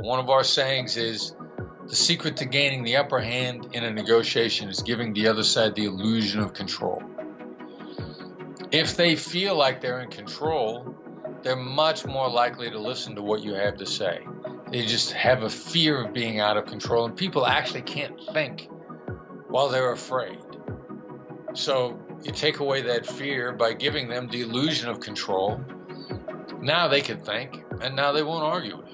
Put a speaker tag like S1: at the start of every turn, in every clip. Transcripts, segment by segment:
S1: One of our sayings is, the secret to gaining the upper hand in a negotiation is giving the other side the illusion of control. If they feel like they're in control, they're much more likely to listen to what you have to say. They just have a fear of being out of control, and people actually can't think while they're afraid. So you take away that fear by giving them the illusion of control. Now they can think, and now they won't argue with you.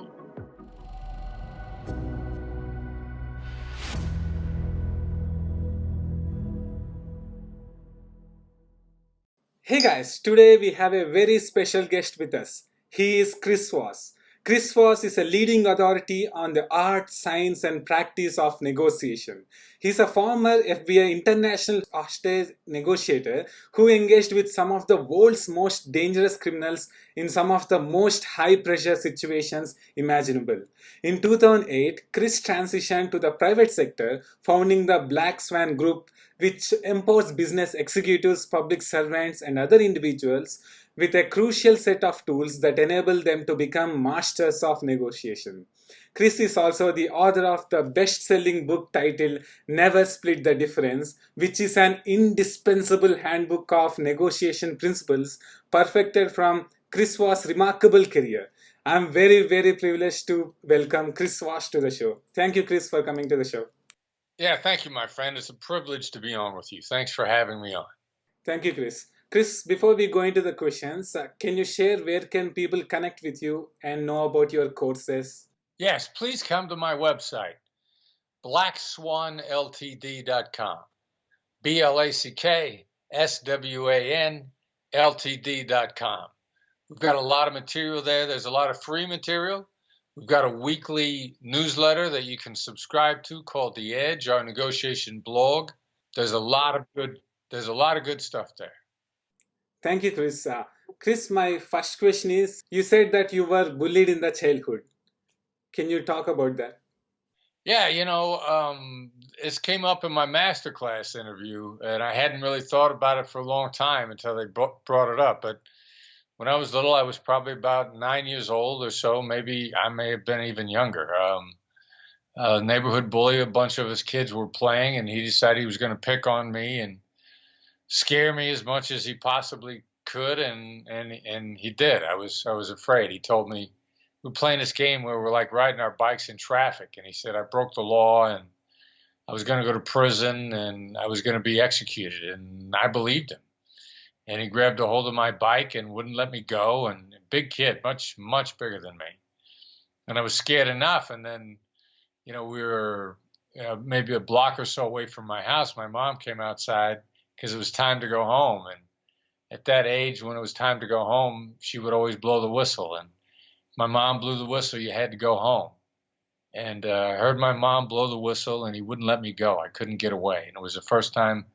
S2: Hey guys, today we have a very special guest with us. He is Chris Voss. Chris Voss is a leading authority on the art, science, and practice of negotiation. He's a former FBI international hostage negotiator who engaged with some of the world's most dangerous criminals in some of the most high-pressure situations imaginable. In 2008, Chris transitioned to the private sector, founding the Black Swan Group, which empowers business executives, public servants, and other individuals with a crucial set of tools that enable them to become masters of negotiation. Chris is also the author of the best-selling book titled Never Split the Difference, which is an indispensable handbook of negotiation principles perfected from Chris Voss' remarkable career. I'm very privileged to welcome Chris Voss to the show. Thank you, Chris, for coming to the show.
S1: Yeah, thank you, my friend. It's a privilege to be on with you. Thanks for having me on.
S2: Thank you, Chris. Chris, before we go into the questions, can you share where can people connect with you and know about your courses?
S1: Yes, please come to my website, blackswanltd.com. BLACKSWANLTD.com. We've got a lot of material there. There's a lot of free material. We've got a weekly newsletter that you can subscribe to called The Edge, our negotiation blog. There's a lot of good stuff there.
S2: Thank you, Chris. Chris, my first question is, you said that you were bullied in the childhood. Can you talk about that?
S1: Yeah, it came up in my masterclass interview, and I hadn't really thought about it for a long time until they brought it up. But when I was little, I was probably about 9 years old or so. Maybe I may have been even younger. Neighborhood bully, a bunch of his kids were playing, and he decided he was going to pick on me and scare me as much as he possibly could, and he did. I was afraid. He told me we were playing this game where we're like riding our bikes in traffic, and he said I broke the law and I was going to go to prison and I was going to be executed, and I believed him. And he grabbed a hold of my bike and wouldn't let me go. And big kid, much bigger than me. And I was scared enough. And then, we were maybe a block or so away from my house. My mom came outside because it was time to go home. And at that age, when it was time to go home, she would always blow the whistle. And my mom blew the whistle. You had to go home. And I heard my mom blow the whistle, and he wouldn't let me go. I couldn't get away. And it was the first time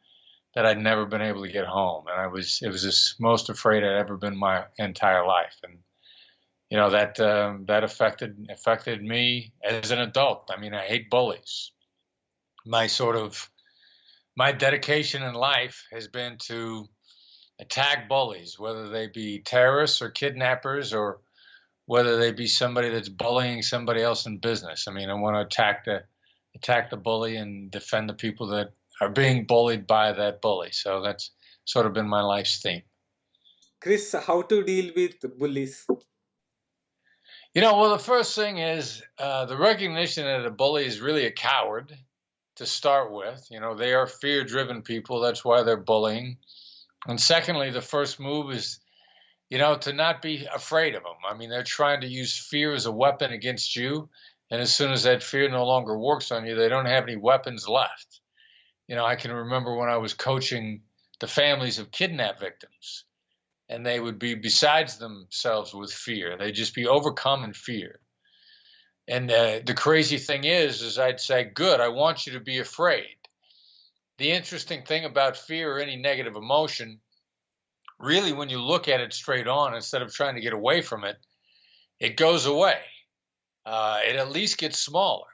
S1: that I'd never been able to get home. And it was the most afraid I'd ever been my entire life. And, that affected me as an adult. I mean, I hate bullies. My dedication in life has been to attack bullies, whether they be terrorists or kidnappers or whether they be somebody that's bullying somebody else in business. I mean, I want to attack the bully and defend the people that are being bullied by that bully. So that's sort of been my life's theme.
S2: Chris, how to deal with bullies?
S1: Well, the first thing is the recognition that a bully is really a coward to start with. They are fear-driven people. That's why they're bullying. And secondly, the first move is, to not be afraid of them. I mean, they're trying to use fear as a weapon against you. And as soon as that fear no longer works on you, they don't have any weapons left. I can remember when I was coaching the families of kidnap victims, and they would be besides themselves with fear. They'd just be overcome in fear. And the crazy thing is I'd say, good, I want you to be afraid. The interesting thing about fear or any negative emotion, really when you look at it straight on, instead of trying to get away from it, it goes away. It at least gets smaller.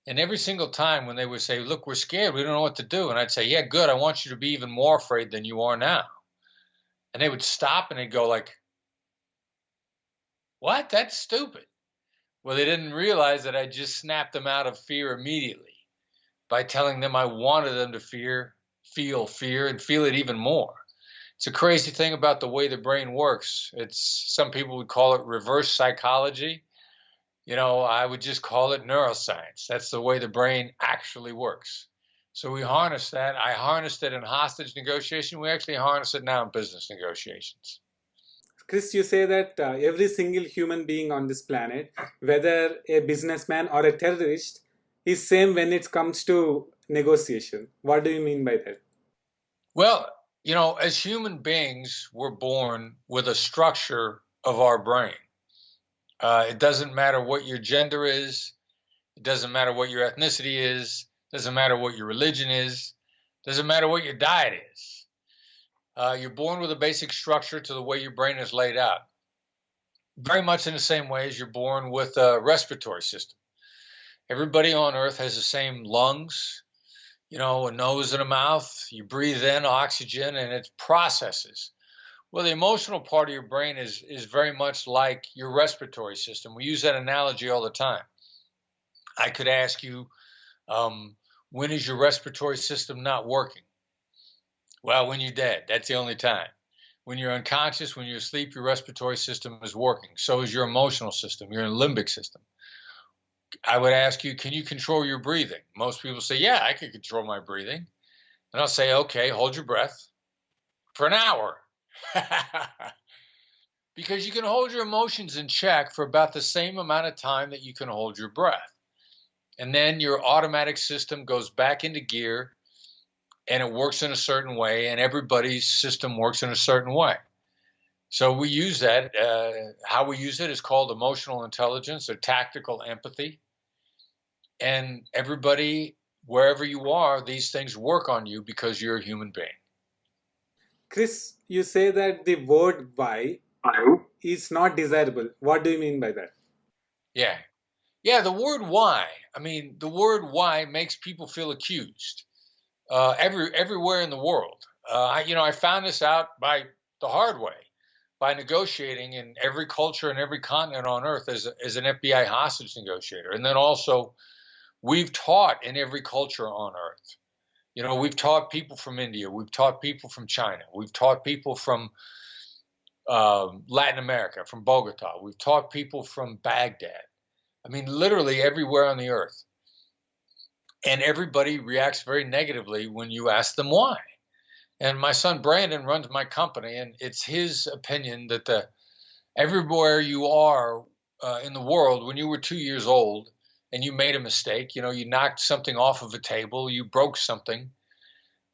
S1: And every single time when they would say, look, we're scared, we don't know what to do. And I'd say, yeah, good, I want you to be even more afraid than you are now. And they would stop and they'd go like, what? That's stupid. Well, they didn't realize that I just snapped them out of fear immediately by telling them I wanted them to feel fear, and feel it even more. It's a crazy thing about the way the brain works. Some people would call it reverse psychology. I would just call it neuroscience. That's the way the brain actually works. So we harness that. I harnessed it in hostage negotiation. We actually harness it now in business negotiations.
S2: Chris, you say that every single human being on this planet, whether a businessman or a terrorist, is same when it comes to negotiation. What do you mean by that?
S1: Well, as human beings, we're born with a structure of our brain. It doesn't matter what your gender is. It doesn't matter what your ethnicity is. It doesn't matter what your religion is. It doesn't matter what your diet is. You're born with a basic structure to the way your brain is laid out. Very much in the same way as you're born with a respiratory system. Everybody on Earth has the same lungs, a nose and a mouth. You breathe in oxygen and it processes. Well, the emotional part of your brain is very much like your respiratory system. We use that analogy all the time. I could ask you, when is your respiratory system not working? Well, when you're dead, that's the only time. When you're unconscious, when you're asleep, your respiratory system is working. So is your emotional system, your limbic system. I would ask you, can you control your breathing? Most people say, yeah, I can control my breathing. And I'll say, okay, hold your breath for an hour. Because you can hold your emotions in check for about the same amount of time that you can hold your breath. And then your automatic system goes back into gear and it works in a certain way, and everybody's system works in a certain way. So we use that. How we use it is called emotional intelligence or tactical empathy. And everybody, wherever you are, these things work on you because you're a human being.
S2: Chris, you say that the word why is not desirable. What do you mean by that?
S1: Yeah. Yeah, the word why. The word why makes people feel accused everywhere in the world. I found this out by the hard way, by negotiating in every culture and every continent on earth as an FBI hostage negotiator. And then also, we've taught in every culture on earth. We've taught people from India. We've taught people from China. We've taught people from Latin America, from Bogota. We've taught people from Baghdad. Literally everywhere on the earth. And everybody reacts very negatively when you ask them why. And my son Brandon runs my company, and it's his opinion that everywhere you are in the world, when you were 2 years old and you made a mistake, you knocked something off of a table, you broke something,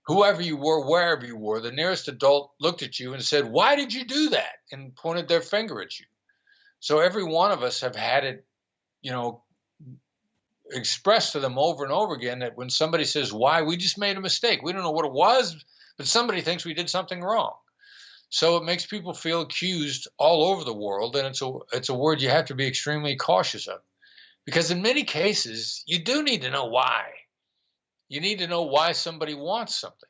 S1: whoever you were, wherever you were, the nearest adult looked at you and said, "Why did you do that?" and pointed their finger at you. So every one of us have had it, expressed to them over and over again that when somebody says, "Why?" we just made a mistake. We don't know what it was, but somebody thinks we did something wrong. So it makes people feel accused all over the world, and it's a word you have to be extremely cautious of. Because in many cases, you do need to know why. You need to know why somebody wants something.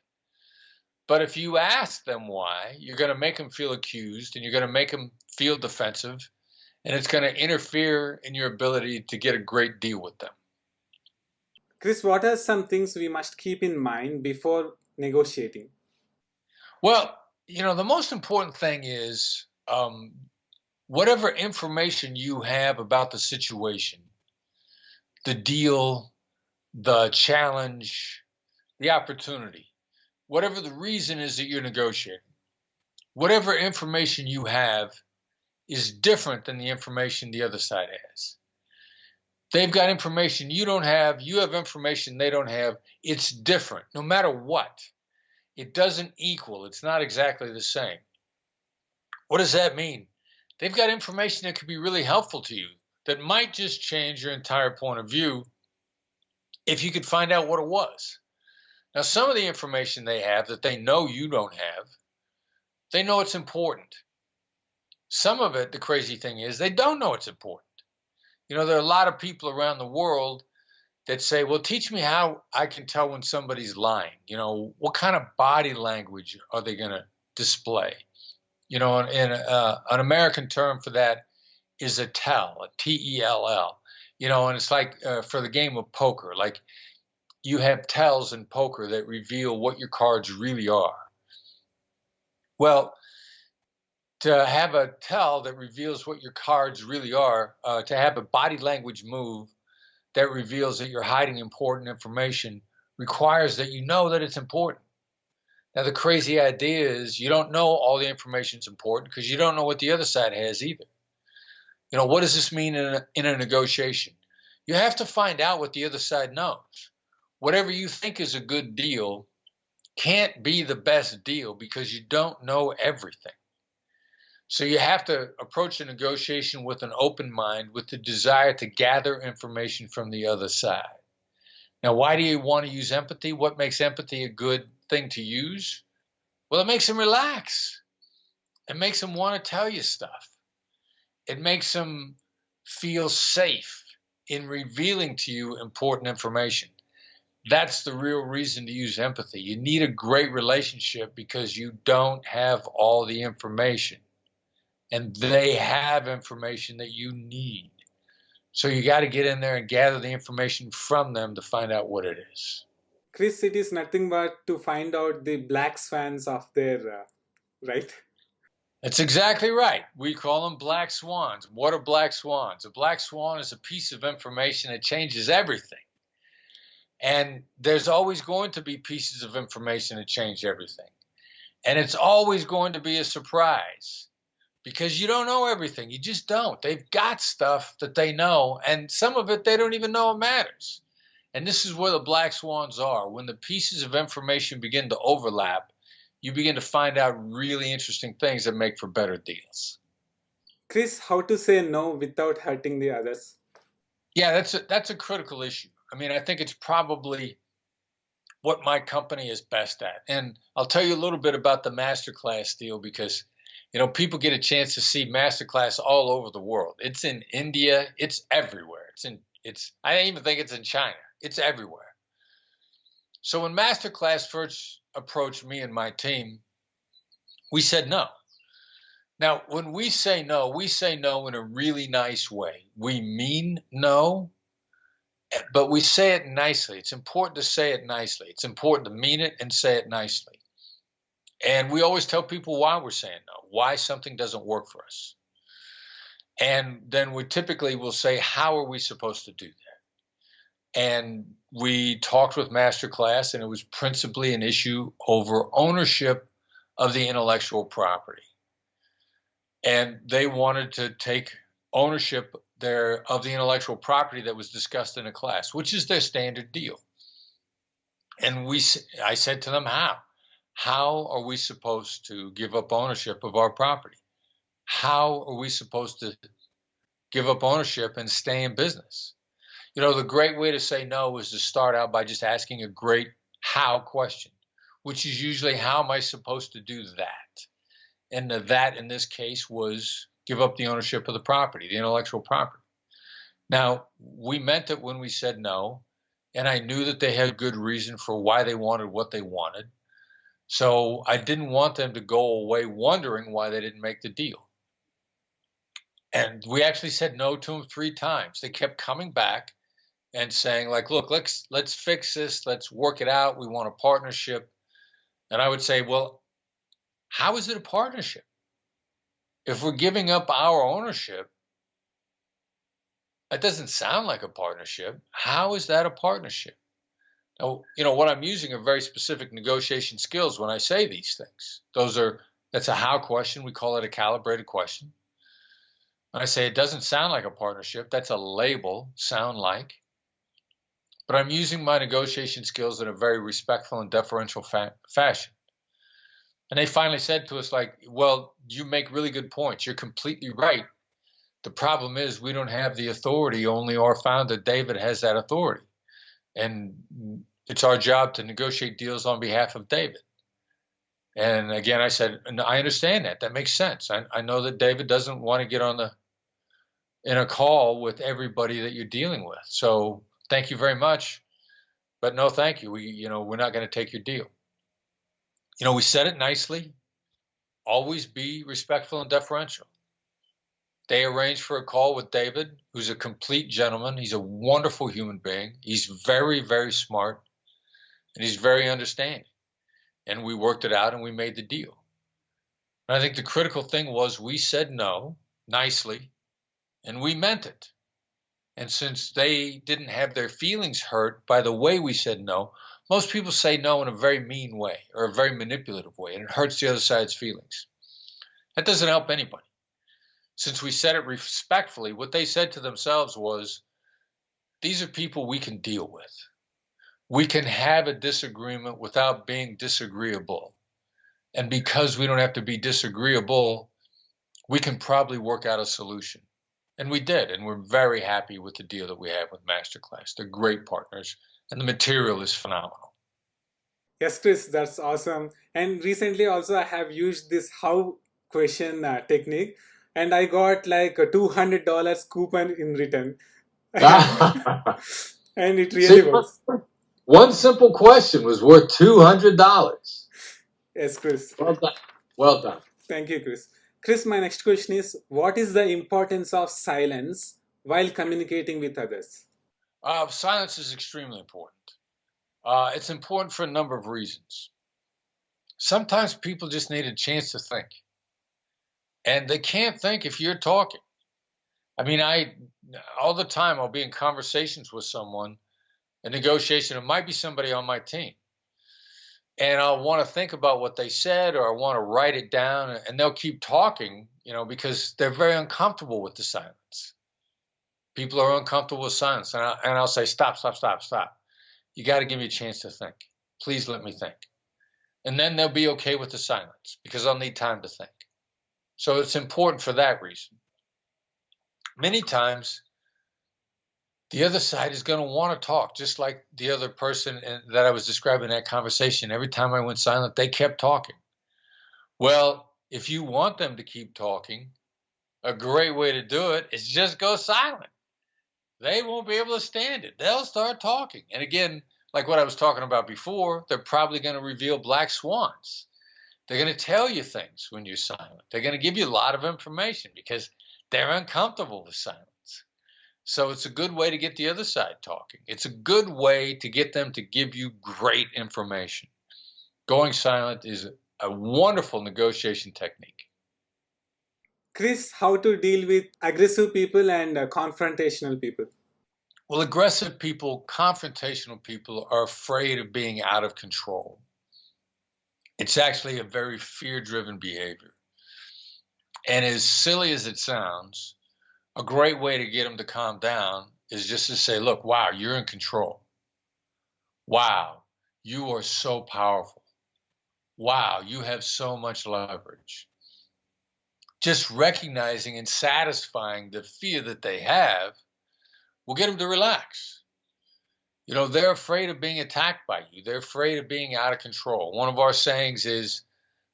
S1: But if you ask them why, you're going to make them feel accused, and you're going to make them feel defensive, and it's going to interfere in your ability to get a great deal with them.
S2: Chris, what are some things we must keep in mind before negotiating?
S1: Well, the most important thing is whatever information you have about the situation, the deal, the challenge, the opportunity, whatever the reason is that you're negotiating, whatever information you have is different than the information the other side has. They've got information you don't have. You have information they don't have. It's different, no matter what. It doesn't equal. It's not exactly the same. What does that mean? They've got information that could be really helpful to you that might just change your entire point of view if you could find out what it was. Now, some of the information they have that they know you don't have, they know it's important. Some of it, the crazy thing is, they don't know it's important. There are a lot of people around the world that say, well, teach me how I can tell when somebody's lying. What kind of body language are they going to display? An American term for that is a tell, a Tell. And it's like for the game of poker, like you have tells in poker that reveal what your cards really are. Well, to have a tell that reveals what your cards really are, to have a body language move that reveals that you're hiding important information requires that you know that it's important. Now, the crazy idea is you don't know all the information is important because you don't know what the other side has either. What does this mean in a negotiation? You have to find out what the other side knows. Whatever you think is a good deal can't be the best deal because you don't know everything. So you have to approach a negotiation with an open mind, with the desire to gather information from the other side. Now, why do you want to use empathy? What makes empathy a good thing to use? Well, it makes them relax. It makes them want to tell you stuff. It makes them feel safe in revealing to you important information. That's the real reason to use empathy. You need a great relationship because you don't have all the information, and they have information that you need. So you got to get in there and gather the information from them to find out what it is.
S2: Chris, it is nothing but to find out the black swans of their, right?
S1: That's exactly right. We call them black swans. What are black swans? A black swan is a piece of information that changes everything. And there's always going to be pieces of information that change everything. And it's always going to be a surprise because you don't know everything. You just don't. They've got stuff that they know, and some of it they don't even know it matters. And this is where the black swans are. When the pieces of information begin to overlap, you begin to find out really interesting things that make for better deals.
S2: Chris, how to say no without hurting the others?
S1: Yeah, that's a critical issue. I mean, I think it's probably what my company is best at. And I'll tell you a little bit about the masterclass deal because, people get a chance to see masterclass all over the world. It's in India. It's everywhere. I don't even think it's in China. It's everywhere. So when masterclass first approached me and my team, we said no. Now, when we say no in a really nice way. We mean no, but we say it nicely. It's important to say it nicely. It's important to mean it and say it nicely. And we always tell people why we're saying no, why something doesn't work for us. And then we typically will say, how are we supposed to do that? And we talked with Masterclass, and it was principally an issue over ownership of the intellectual property. And they wanted to take ownership of the intellectual property that was discussed in a class, which is their standard deal. And I said to them, how? How are we supposed to give up ownership of our property? How are we supposed to give up ownership and stay in business? The great way to say no is to start out by just asking a great how question, which is usually, how am I supposed to do that? And the that in this case was give up the ownership of the property, the intellectual property. Now, we meant it when we said no, and I knew that they had good reason for why they wanted what they wanted. So I didn't want them to go away wondering why they didn't make the deal. And we actually said no to them 3 times. They kept coming back and saying, like, look, let's fix this. Let's work it out. We want a partnership. And I would say, well, how is it a partnership? If we're giving up our ownership, that doesn't sound like a partnership. How is that a partnership? Now, what I'm using are very specific negotiation skills when I say these things. That's a how question. We call it a calibrated question. When I say it doesn't sound like a partnership, that's a label, sound like. But I'm using my negotiation skills in a very respectful and deferential fashion. And they finally said to us, like, well, you make really good points. You're completely right. The problem is we don't have the authority. Only our founder, David, has that authority. And it's our job to negotiate deals on behalf of David. And again, I said, I understand that. That makes sense. I know that David doesn't want to get in a call with everybody that you're dealing with. So thank you very much, but no, thank you. We're not going to take your deal. We said it nicely. Always be respectful and deferential. They arranged for a call with David, who's a complete gentleman. He's a wonderful human being. He's very, very smart, and he's very understanding. And we worked it out, and we made the deal. And I think the critical thing was we said no nicely, and we meant it. And since they didn't have their feelings hurt by the way we said no, most people say no in a very mean way or a very manipulative way, and it hurts the other side's feelings. That doesn't help anybody. Since we said it respectfully, what they said to themselves was, these are people we can deal with. We can have a disagreement without being disagreeable. And because we don't have to be disagreeable, we can probably work out a solution. And we did, and we're very happy with the deal that we have with Masterclass. They're great partners, and the material is phenomenal.
S2: Yes, Chris, that's awesome. And recently also I have used this how question technique, and I got like a $200 coupon in return. And it really
S3: See,
S2: works.
S3: one simple question was worth $200.
S2: Yes, Chris.
S3: Well done. Well done.
S2: Thank you, Chris. Chris, my next question is, what is the importance of silence while communicating with others?
S1: Silence is extremely important. It's important for a number of reasons. Sometimes people just need a chance to think, and they can't think if you're talking. I mean, all the time I'll be in conversations with someone, a negotiation. It might be somebody on my team, and I'll want to think about what they said, or I want to write it down, and they'll keep talking, because they're very uncomfortable with the silence. People are uncomfortable with silence, and I'll say, stop, stop, stop, stop. You got to give me a chance to think. Please let me think. And then they'll be okay with the silence because I'll need time to think. So it's important for that reason. Many times, the other side is going to want to talk, just like the other person that I was describing in that conversation. Every time I went silent, they kept talking. Well, if you want them to keep talking, a great way to do it is just go silent. They won't be able to stand it. They'll start talking. And again, like what I was talking about before, they're probably going to reveal black swans. They're going to tell you things when you're silent. They're going to give you a lot of information because they're uncomfortable with silence. So it's a good way to get the other side talking. It's a good way to get them to give you great information. Going silent is a wonderful negotiation technique.
S2: Chris, how to deal with aggressive people and confrontational people?
S1: Well, aggressive people, confrontational people are afraid of being out of control. It's actually a very fear-driven behavior. And as silly as it sounds, a great way to get them to calm down is just to say, look, wow, you're in control. Wow, you are so powerful. Wow, you have so much leverage. Just recognizing and satisfying the fear that they have will get them to relax. They're afraid of being attacked by you. They're afraid of being out of control. One of our sayings is,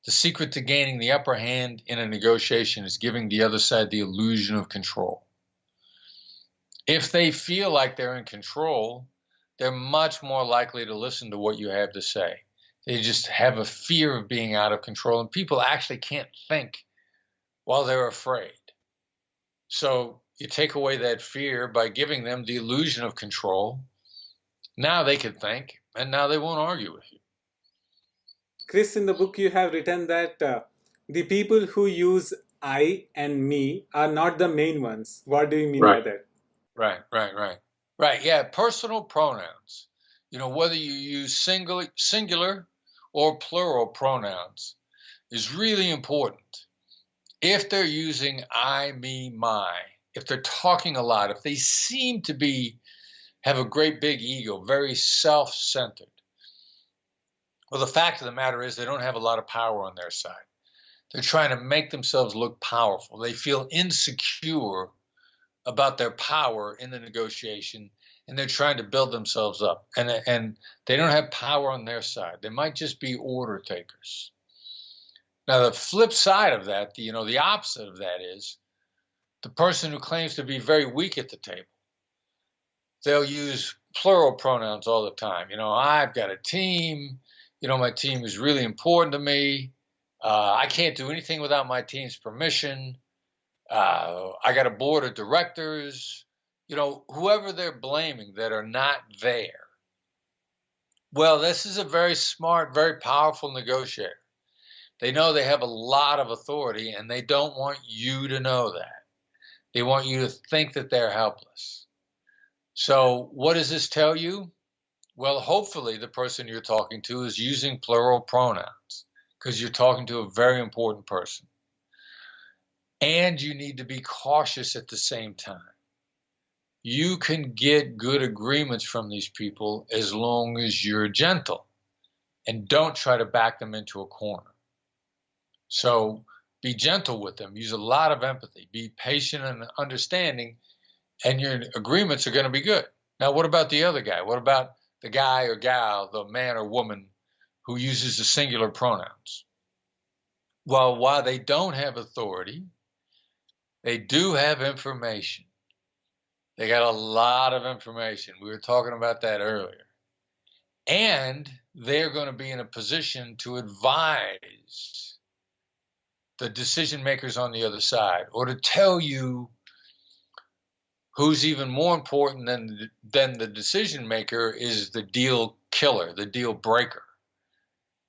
S1: the secret to gaining the upper hand in a negotiation is giving the other side the illusion of control. If they feel like they're in control, they're much more likely to listen to what you have to say. They just have a fear of being out of control, and people actually can't think while they're afraid. So you take away that fear by giving them the illusion of control. Now they can think, and now they won't argue with you.
S2: Chris, in the book you have written that the people who use I and me are not the main ones. What do you mean by that?
S1: Right. Yeah, personal pronouns. Whether you use singular or plural pronouns is really important. If they're using I, me, my, if they're talking a lot, if they seem to have a great big ego, very self-centered, well, the fact of the matter is they don't have a lot of power on their side. They're trying to make themselves look powerful. They feel insecure about their power in the negotiation, and they're trying to build themselves up. And they don't have power on their side. They might just be order takers. Now, the flip side of that, the opposite of that is the person who claims to be very weak at the table. They'll use plural pronouns all the time. I've got a team. My team is really important to me. I can't do anything without my team's permission. I got a board of directors, whoever they're blaming that are not there. Well, this is a very smart, very powerful negotiator. They know they have a lot of authority, and they don't want you to know that. They want you to think that they're helpless. So what does this tell you? Well, hopefully the person you're talking to is using plural pronouns, because you're talking to a very important person. And you need to be cautious at the same time. You can get good agreements from these people as long as you're gentle and don't try to back them into a corner. So be gentle with them. Use a lot of empathy. Be patient and understanding, and your agreements are going to be good. Now, what about the other guy? What about the guy or gal, the man or woman who uses the singular pronouns? Well, while they don't have authority, they do have information. They got a lot of information. We were talking about that earlier. And they're going to be in a position to advise the decision makers on the other side, or to tell you who's even more important than the decision maker is the deal killer, the deal breaker.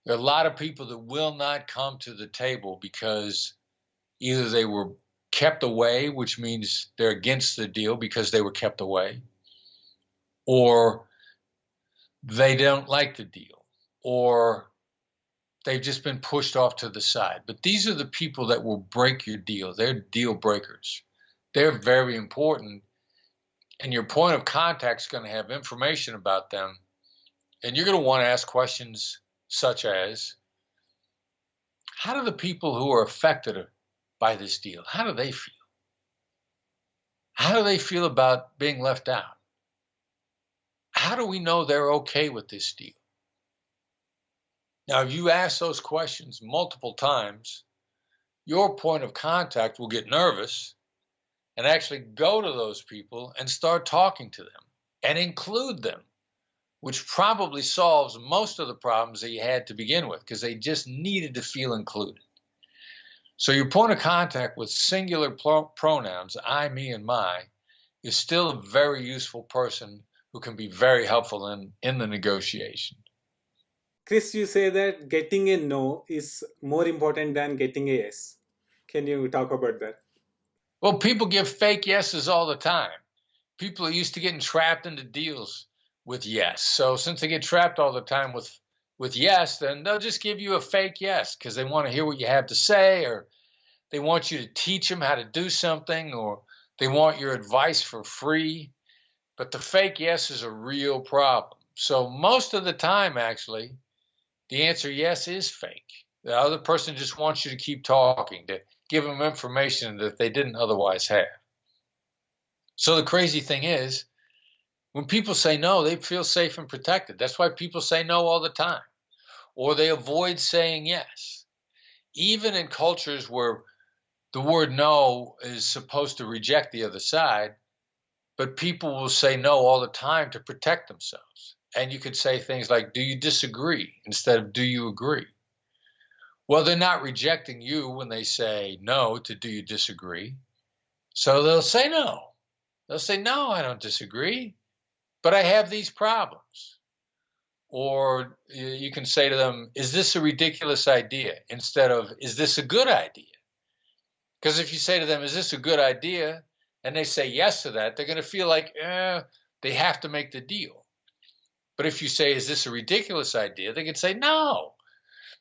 S1: There are a lot of people that will not come to the table because either they were kept away, which means they're against the deal because they were kept away, or they don't like the deal, or they've just been pushed off to the side. But these are the people that will break your deal. They're deal breakers. They're very important. And your point of contact is going to have information about them. And you're going to want to ask questions such as, how do the people who are affected by this deal, how do they feel? How do they feel about being left out? How do we know they're okay with this deal? Now, if you ask those questions multiple times, your point of contact will get nervous and actually go to those people and start talking to them and include them, which probably solves most of the problems that you had to begin with, because they just needed to feel included. So your point of contact with singular pronouns, I, me, and my, is still a very useful person who can be very helpful in the negotiation.
S2: Chris, you say that getting a no is more important than getting a yes. Can you talk about that?
S1: Well, people give fake yeses all the time. People are used to getting trapped into deals with yes. So since they get trapped all the time with yes, then they'll just give you a fake yes because they want to hear what you have to say, or they want you to teach them how to do something, or they want your advice for free. But the fake yes is a real problem. So most of the time, actually, the answer yes is fake. The other person just wants you to keep talking, to give them information that they didn't otherwise have. So the crazy thing is, when people say no, they feel safe and protected. That's why people say no all the time, or they avoid saying yes. Even in cultures where the word no is supposed to reject the other side, but people will say no all the time to protect themselves. And you could say things like, do you disagree, instead of do you agree? Well, they're not rejecting you when they say no to do you disagree. So they'll say no. They'll say, no, I don't disagree, but I have these problems. Or you can say to them, is this a ridiculous idea, instead of, is this a good idea? Because if you say to them, is this a good idea, and they say yes to that, they're going to feel like they have to make the deal. But if you say, is this a ridiculous idea, they can say no.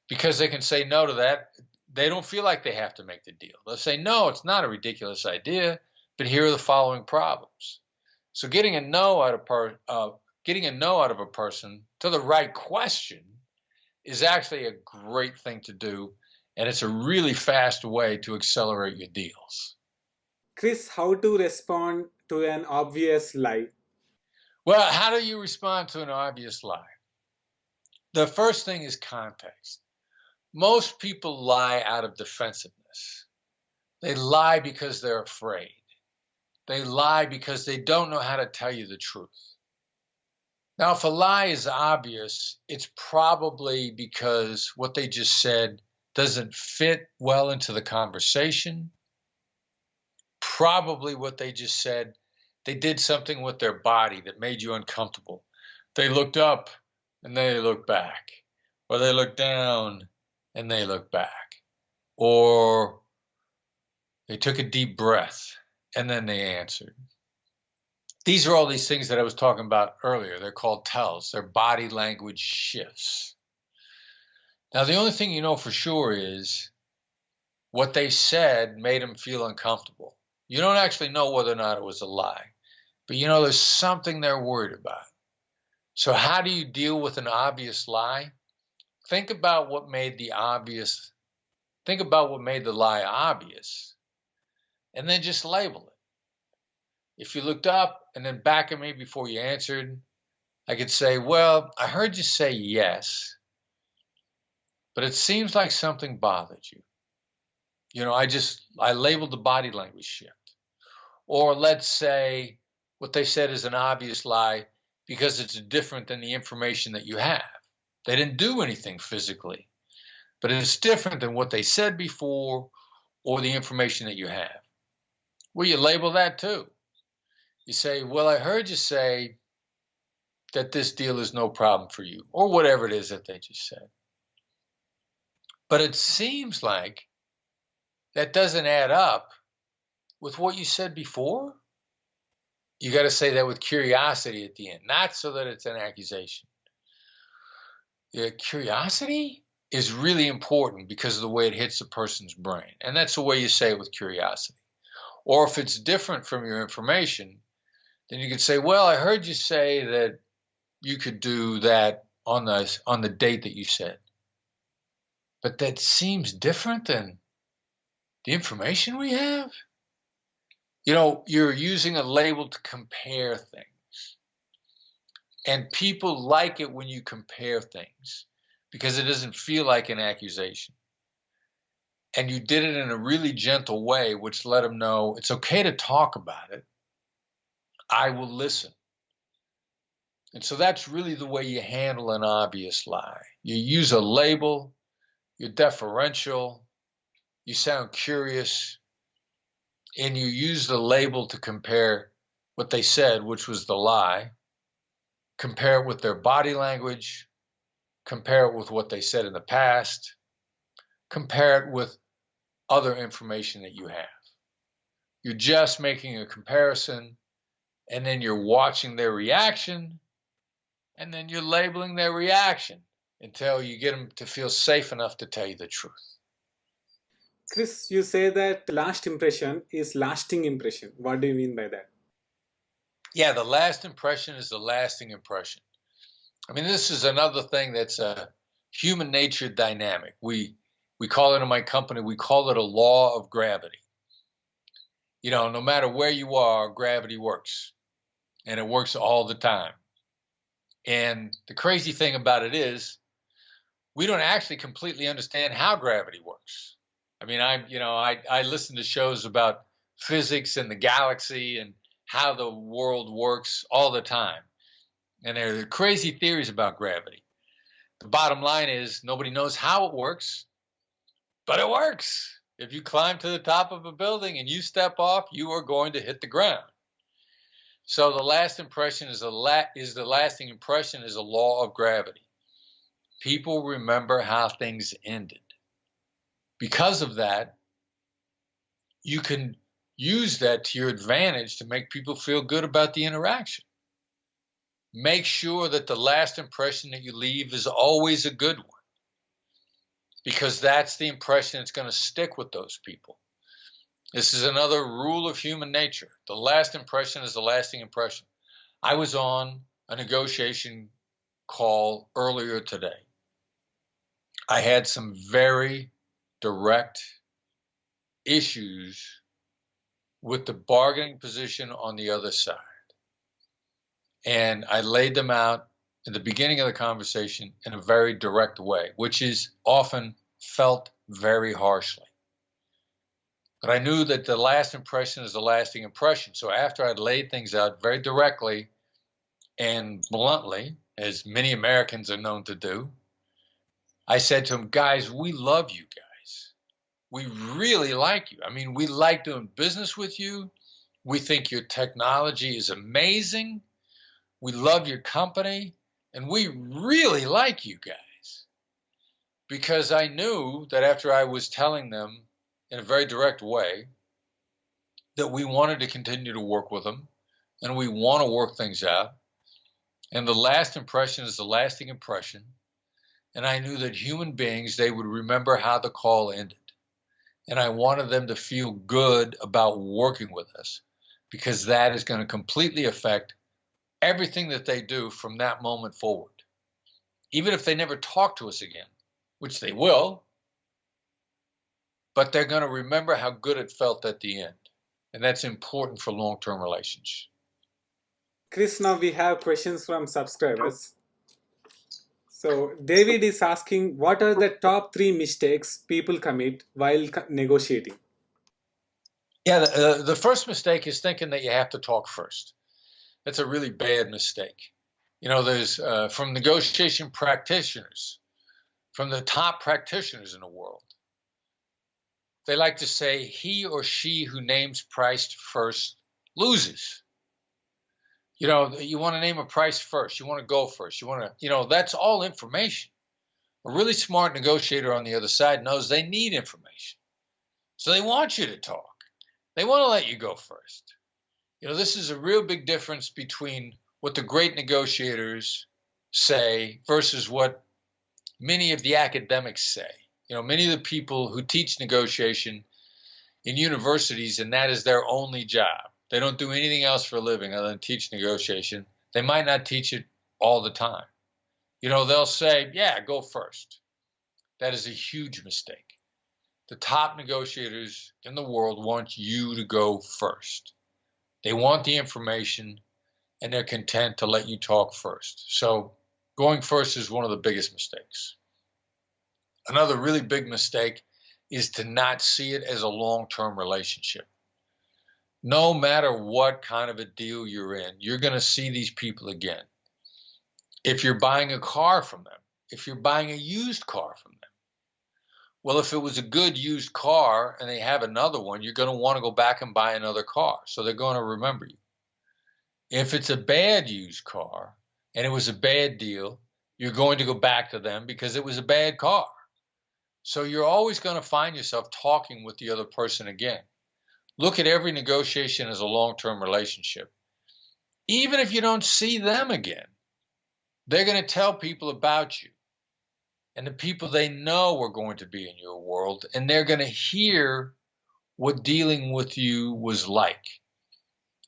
S1: Because they can say no to that, they don't feel like they have to make the deal. They'll say, no, it's not a ridiculous idea, but here are the following problems. So getting a no out of a person to the right question is actually a great thing to do, and it's a really fast way to accelerate your deals.
S2: Chris, how to respond to an obvious lie?
S1: Well, how do you respond to an obvious lie? The first thing is context. Most people lie out of defensiveness. They lie because they're afraid. They lie because they don't know how to tell you the truth. Now, if a lie is obvious, it's probably because what they just said doesn't fit well into the conversation, probably what they just said, they did something with their body that made you uncomfortable. They looked up and they looked back, or they looked down and they looked back, or they took a deep breath and then they answered. These are all these things that I was talking about earlier. They're called tells. They're body language shifts. Now, the only thing you know for sure is what they said made them feel uncomfortable. You don't actually know whether or not it was a lie, but you know there's something they're worried about. So how do you deal with an obvious lie? Think about what made the lie obvious, and then just label it. If you looked up and then back at me before you answered, I could say, well, I heard you say yes, but it seems like something bothered you. You know, I labeled the body language shift. Or let's say what they said is an obvious lie because it's different than the information that you have. They didn't do anything physically, but it's different than what they said before or the information that you have. Well, you label that too. You say, well, I heard you say that this deal is no problem for you, or whatever it is that they just said. But it seems like that doesn't add up with what you said before. You got to say that with curiosity at the end, not so that it's an accusation. Curiosity is really important because of the way it hits a person's brain. And that's the way you say it with curiosity. Or if it's different from your information, then you could say, well, I heard you say that you could do that on the date that you said. But that seems different than the information we have. You know, you're using a label to compare things. And people like it when you compare things because it doesn't feel like an accusation. And you did it in a really gentle way, which let them know it's okay to talk about it. I will listen. And so that's really the way you handle an obvious lie. You use a label, you're deferential, you sound curious, and you use the label to compare what they said, which was the lie, compare it with their body language, compare it with what they said in the past, compare it with other information that you have. You're just making a comparison, and then you're watching their reaction, and then you're labeling their reaction until you get them to feel safe enough to tell you the truth.
S2: Chris, you say that last impression is lasting impression. What do you mean by that?
S1: Yeah, the last impression is the lasting impression. I mean, this is another thing that's a human nature dynamic. We call it in my company, we call it a law of gravity. You know, no matter where you are, gravity works. And it works all the time. And the crazy thing about it is, we don't actually completely understand how gravity works. I mean, I listen to shows about physics and the galaxy and how the world works all the time. And there are crazy theories about gravity. The bottom line is nobody knows how it works, but it works. If you climb to the top of a building and you step off, you are going to hit the ground. So the last impression is the lasting impression is a law of gravity. People remember how things ended. Because of that, you can use that to your advantage to make people feel good about the interaction. Make sure that the last impression that you leave is always a good one, because that's the impression that's going to stick with those people. This is another rule of human nature. The last impression is the lasting impression. I was on a negotiation call earlier today. I had some very direct issues with the bargaining position on the other side. And I laid them out in the beginning of the conversation in a very direct way, which is often felt very harshly. But I knew that the last impression is the lasting impression. So after I'd laid things out very directly and bluntly, as many Americans are known to do, I said to them, guys, we love you guys. we really like you. I mean, we like doing business with you. We think your technology is amazing. We love your company. And we really like you guys. Because I knew that after I was telling them in a very direct way that we wanted to continue to work with them and we want to work things out. And the last impression is the lasting impression. And I knew that human beings, they would remember how the call ended. And I wanted them to feel good about working with us because that is going to completely affect everything that they do from that moment forward. Even if they never talk to us again, which they will, but they're going to remember how good it felt at the end. And that's important for long-term relations.
S2: Chris, now we have questions from subscribers. So David is asking, what are the top 3 mistakes people commit while negotiating?
S1: Yeah, the first mistake is thinking that you have to talk first. That's a really bad mistake. You know, there's from negotiation practitioners, from the top practitioners in the world, they like to say he or she who names price first loses. You know, you want to name a price first. You want to go first. You want to, you know, that's all information. A really smart negotiator on the other side knows they need information. So they want you to talk. They want to let you go first. You know, this is a real big difference between what the great negotiators say versus what many of the academics say. You know, many of the people who teach negotiation in universities, and that is their only job. They don't do anything else for a living other than teach negotiation. They might not teach it all the time. You know, they'll say, yeah, go first. That is a huge mistake. The top negotiators in the world want you to go first. They want the information, and they're content to let you talk first. So going first is one of the biggest mistakes. Another really big mistake is to not see it as a long-term relationship. No matter what kind of a deal you're in, you're going to see these people again. If you're buying a car from them, if you're buying a used car from them, well, if it was a good used car and they have another one, you're going to want to go back and buy another car. So they're going to remember you. If it's a bad used car and it was a bad deal, you're going to go back to them because it was a bad car. So you're always going to find yourself talking with the other person again. Look at every negotiation as a long-term relationship. Even if you don't see them again, they're going to tell people about you. And the people they know are going to be in your world, and they're going to hear what dealing with you was like.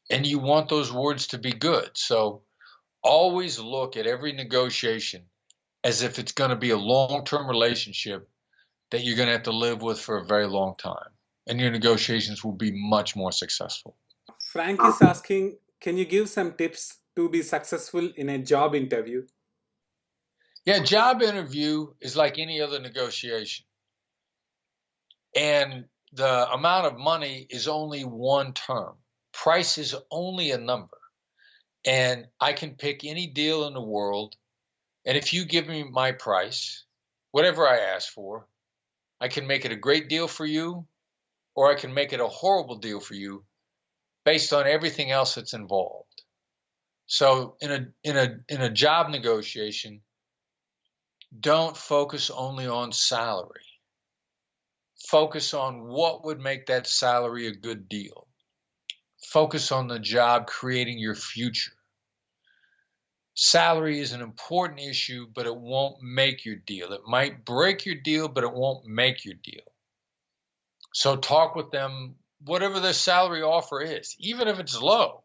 S1: And you want those words to be good. So always look at every negotiation as if it's going to be a long-term relationship that you're going to have to live with for a very long time. And your negotiations will be much more successful.
S2: Frank is asking, can you give some tips to be successful in a job interview?
S1: Yeah, job interview is like any other negotiation. And the amount of money is only one term. Price is only a number. And I can pick any deal in the world. And if you give me my price, whatever I ask for, I can make it a great deal for you, or I can make it a horrible deal for you based on everything else that's involved. So in a job negotiation, don't focus only on salary. Focus on what would make that salary a good deal. Focus on the job creating your future. Salary is an important issue, but it won't make your deal. It might break your deal, but it won't make your deal. So talk with them, whatever their salary offer is, even if it's low.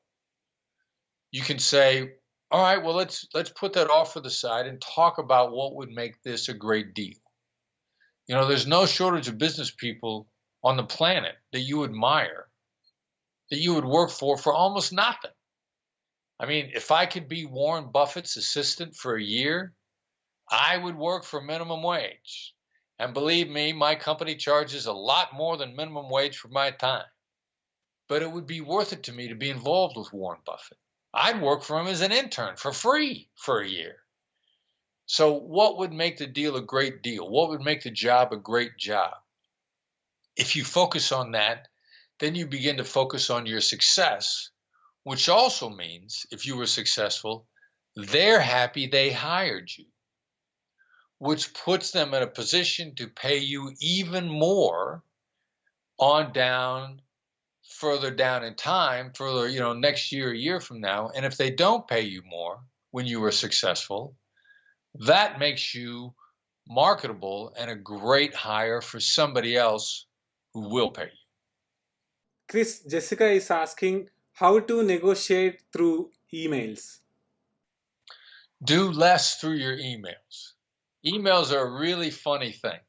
S1: You can say, all right, well, let's put that off to the side and talk about what would make this a great deal. You know, there's no shortage of business people on the planet that you admire, that you would work for almost nothing. I mean, if I could be Warren Buffett's assistant for a year, I would work for minimum wage. And believe me, my company charges a lot more than minimum wage for my time. But it would be worth it to me to be involved with Warren Buffett. I'd work for him as an intern for free for a year. So what would make the deal a great deal? What would make the job a great job? If you focus on that, then you begin to focus on your success, which also means if you were successful, they're happy they hired you, which puts them in a position to pay you even more on down, further down in time, further, next year, a year from now. And if they don't pay you more when you were successful, that makes you marketable and a great hire for somebody else who will pay you.
S2: Chris, Jessica is asking how to negotiate through emails.
S1: Do less through your emails. Emails are a really funny thing.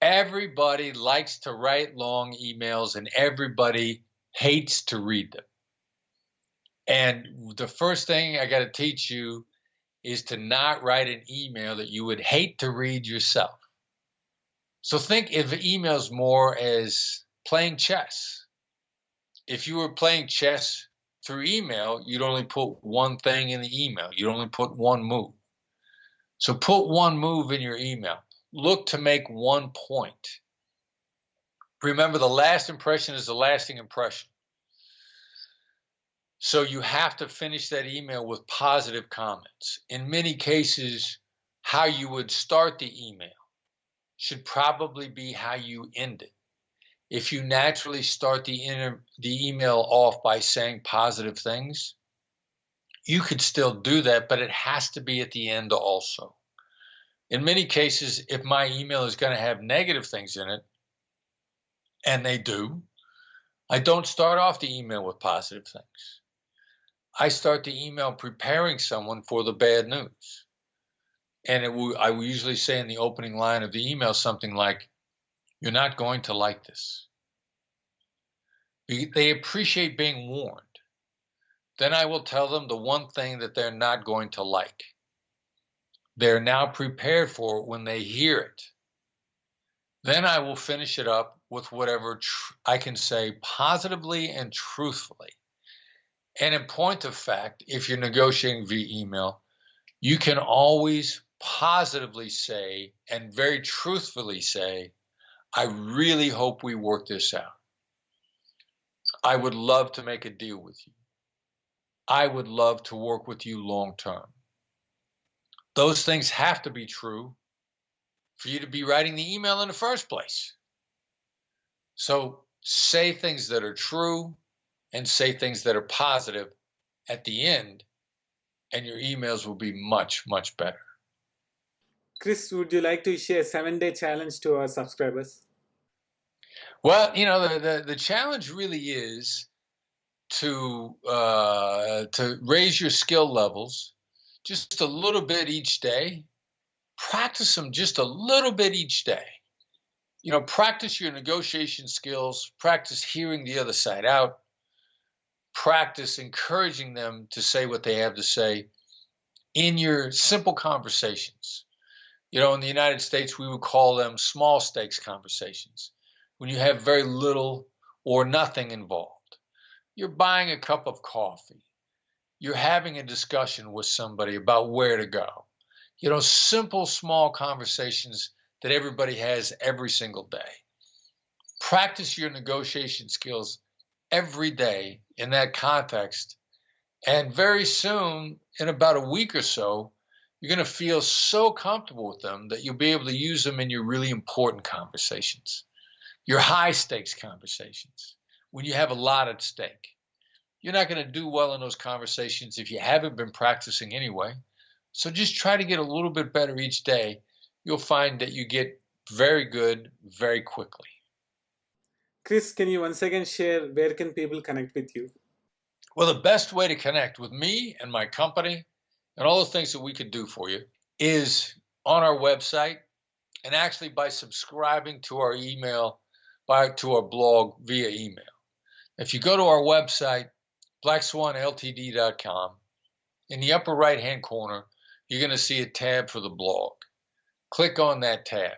S1: Everybody likes to write long emails and everybody hates to read them. And the first thing I got to teach you is to not write an email that you would hate to read yourself. So think of emails more as playing chess. If you were playing chess through email, you'd only put one thing in the email. You'd only put one move. So put one move in your email. Look to make one point. Remember, the last impression is the lasting impression. So you have to finish that email with positive comments. In many cases, how you would start the email should probably be how you end it. If you naturally start the email off by saying positive things, you could still do that, but it has to be at the end also. In many cases, if my email is going to have negative things in it, and they do, I don't start off the email with positive things. I start the email preparing someone for the bad news. And I will usually say in the opening line of the email something like, "You're not going to like this." They appreciate being warned. Then I will tell them the one thing that they're not going to like. They're now prepared for it when they hear it. Then I will finish it up with whatever I can say positively and truthfully. And in point of fact, if you're negotiating via email, you can always positively say and very truthfully say, "I really hope we work this out. I would love to make a deal with you. I would love to work with you long term." Those things have to be true for you to be writing the email in the first place. So say things that are true and say things that are positive at the end, and your emails will be much, much better.
S2: Chris, would you like to share a 7-day challenge to our subscribers?
S1: Well, the challenge really is to raise your skill levels just a little bit each day. Practice them just a little bit each day. Practice your negotiation skills, practice hearing the other side out, practice encouraging them to say what they have to say in your simple conversations. In the United States, we would call them small stakes conversations, when you have very little or nothing involved. You're buying a cup of coffee. You're having a discussion with somebody about where to go. Simple, small conversations that everybody has every single day. Practice your negotiation skills every day in that context. And very soon, in about a week or so, you're going to feel so comfortable with them that you'll be able to use them in your really important conversations, your high stakes conversations, when you have a lot at stake. You're not going to do well in those conversations if you haven't been practicing anyway. So just try to get a little bit better each day. You'll find that you get very good very quickly.
S2: Chris, can you once again share where can people connect with you?
S1: Well, the best way to connect with me and my company and all the things that we can do for you is on our website, and actually by subscribing to our to our blog via email. If you go to our website, blackswanltd.com, in the upper right-hand corner, you're going to see a tab for the blog. Click on that tab.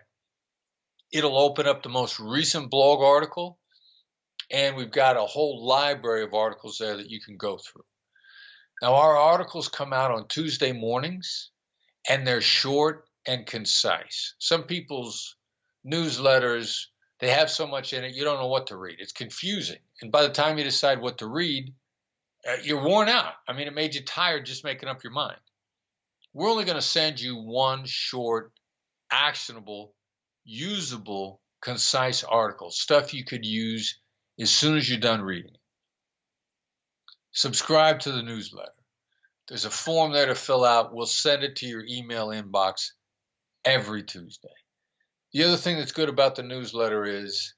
S1: It'll open up the most recent blog article, and we've got a whole library of articles there that you can go through. Now, our articles come out on Tuesday mornings, and they're short and concise. Some people's newsletters, they have so much in it, you don't know what to read. It's confusing. And by the time you decide what to read, you're worn out. I mean, it made you tired just making up your mind. We're only going to send you one short, actionable, usable, concise article, stuff you could use as soon as you're done reading it. Subscribe to the newsletter. There's a form there to fill out. We'll send it to your email inbox every Tuesday. The other thing that's good about the newsletter is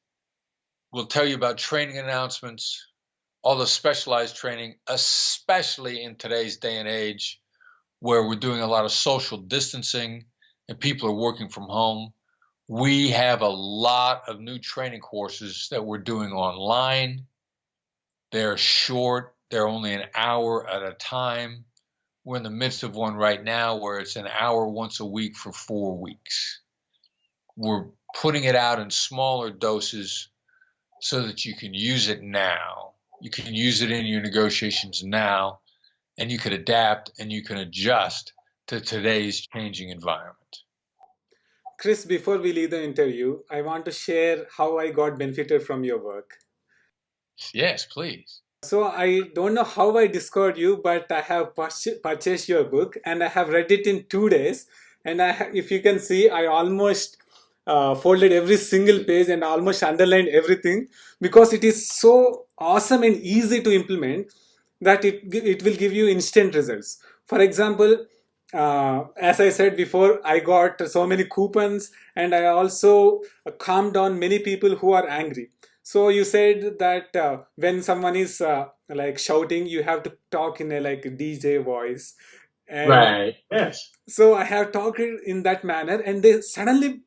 S1: we'll tell you about training announcements, all the specialized training, especially in today's day and age where we're doing a lot of social distancing and people are working from home. We have a lot of new training courses that we're doing online. They're short. They're only an hour at a time. We're in the midst of one right now where it's an hour once a week for 4 weeks. We're putting it out in smaller doses so that you can use it now. You can use it in your negotiations now, and you can adapt and you can adjust to today's changing environment.
S2: Chris, before we leave the interview, I want to share how I got benefited from your work.
S1: Yes, please.
S2: So I don't know how I discovered you, but I have purchased your book and I have read it in 2 days. And if you can see, I almost folded every single page and almost underlined everything because it is so awesome and easy to implement that it will give you instant results. For example, as I said before, I got so many coupons and I also calmed down many people who are angry. So you said that when someone is like shouting, you have to talk in a like DJ voice. And
S3: Right. Yes.
S2: so I have talked in that manner, and they suddenly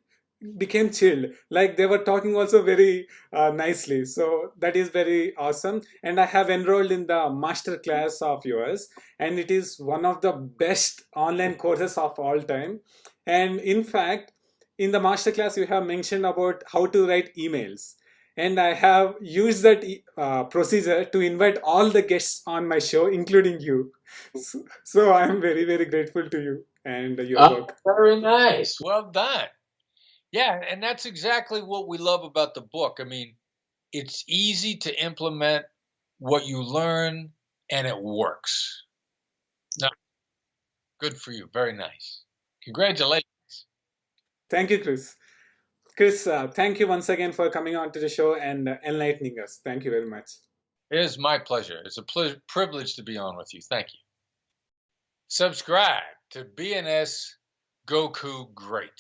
S2: became chilled. Like they were talking also very nicely. So that is very awesome. And I have enrolled in the master class of yours, and it is one of the best online courses of all time. And in fact, in the master class, you have mentioned about how to write emails. And I have used that procedure to invite all the guests on my show, including you. So I'm very, very grateful to you and your work.
S3: Very nice.
S1: Well done. Yeah, and that's exactly what we love about the book. I mean, it's easy to implement what you learn, and it works. No, good for you. Very nice. Congratulations.
S2: Thank you, Chris. Chris, thank you once again for coming on to the show and enlightening us. Thank you very much.
S1: It is my pleasure. It's a privilege to be on with you. Thank you. Subscribe to BNS Goku Great.